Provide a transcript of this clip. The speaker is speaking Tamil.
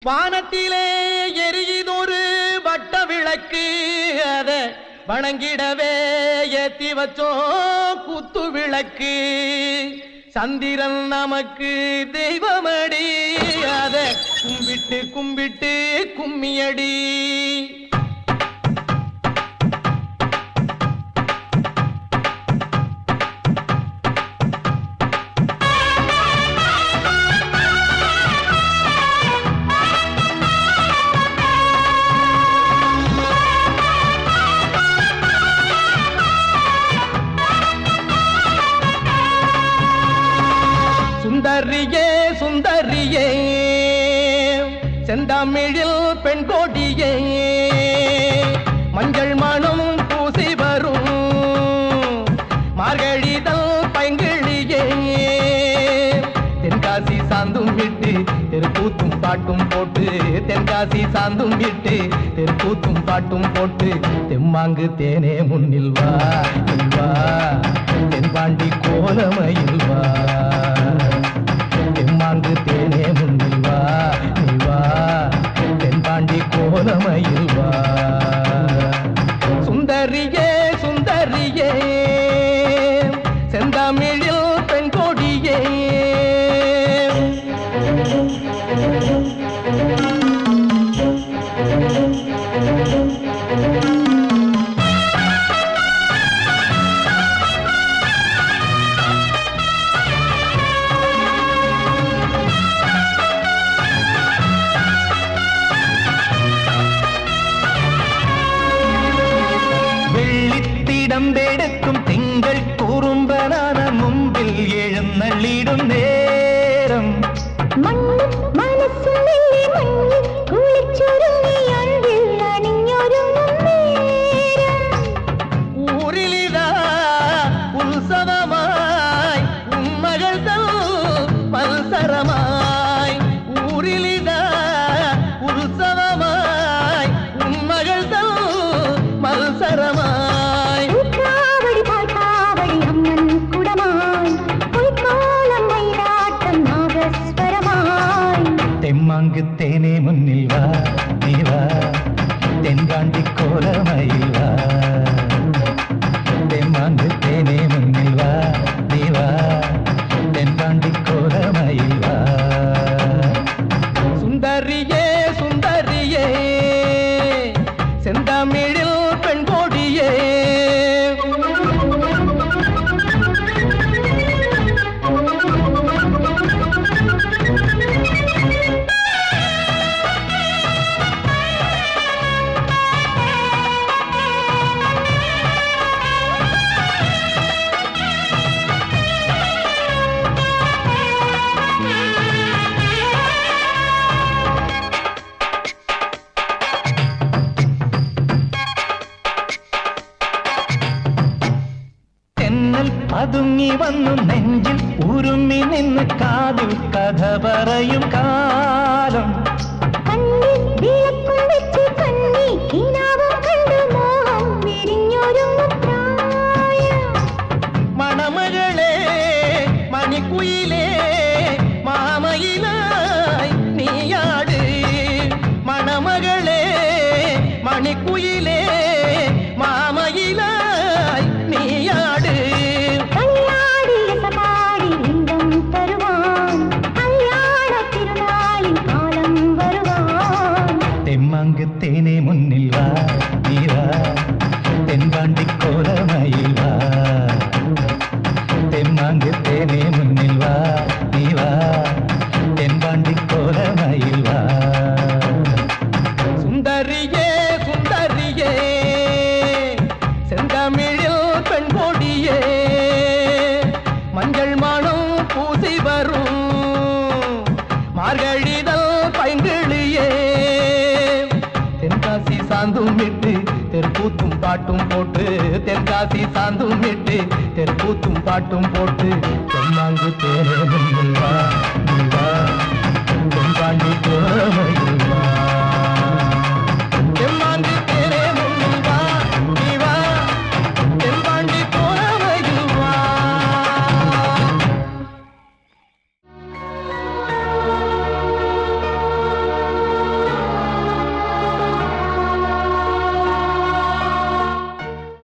வானத்திலே எரியுதொரு வட்ட விளக்கு அத வணங்கிடவே ஏத்தி வச்சோம் குத்து விளக்கு. சந்திரன் நமக்கு தெய்வமடி அத கும்பிட்டு கும்பிட்டு கும்மியடி. சுந்தரியே சுந்தரியே செந்தமிழில் பெண் கோடியே மஞ்சள் மனம் பூசி வரும் மார்கழிதல் பைங்கிழியே. தென்காசி சாந்தும் விட்டு தெருக்கூத்தும் பாட்டும் போட்டு தென்காசி சாந்தும் விட்டு தெருக்கூத்தும் பாட்டும் போட்டு தெம்மாங்கு தேனே முன்னில் வா வா தென்பாண்டி கோலமையில் வா. தெம்மாங்கு தேனே முன்னில் வா நீ வா தென்பாண்டி கோலமையில் வா. சுந்தரியே சுந்தரியே செந்தமிழில் பெண் கொடியே. வெள்ளித்திடம்பெடுக்கும் திங்கள் குறும்பனான மும்பில் எழுநள்ளிடும் நேரம் ஊரிலிதா உற்சவமாய் உம்மகள் பல்சரமாய். ஊரிலிதா உற்சவமாய் உம்மகள் மல்சரமாய். தெம்மாங்கு தேனே முன்னில் வா நீ வா தென்காண்டி கோலமையில் வா. தெம்மாங்கு தேனே முன்னில் வா நீ வா தென்காண்டி கோலமையில் வா. சுந்தரியே சுந்தரியே செந்தமிழில் பெண் கொடியே. പതുങ്ങി വന്നു നെഞ്ചിൽ ഉരുമ്മി നിന്ന് കാതിൽ കഥ പറയും കാലം. മണമകളെ മണിക്കുയിലേ മാമയിലായി നീയാട്. മണമകളെ മണിക്കുയിലേ മാമയിലായി നീയാട്. தெம்மாங்கு தேனே முன்னில் வா நீ வா தென்பாண்டி கோலமையில் வா. தெம்மாங்கு தேனே முன்னில் வா நீ வா தென்பாண்டி கோலமையில் வா. சுந்தரியே சுந்தரியே செந்தமிழில் பெண் கொடியே மஞ்சள் மனம் பூசி வரும் மார்கழிதல் பைங்கிழியே. தென்காசி சாந்தும் விட்டு தெருக்கூத்தும் பாட்டும் போட்டு தென்காசி சாந்தும் விட்டு தெருக்கூத்தும் பாட்டும் போட்டு தெம்மாங்கு தேனே முன்னில் வா நீ வா தென்பாண்டி கோலமையில்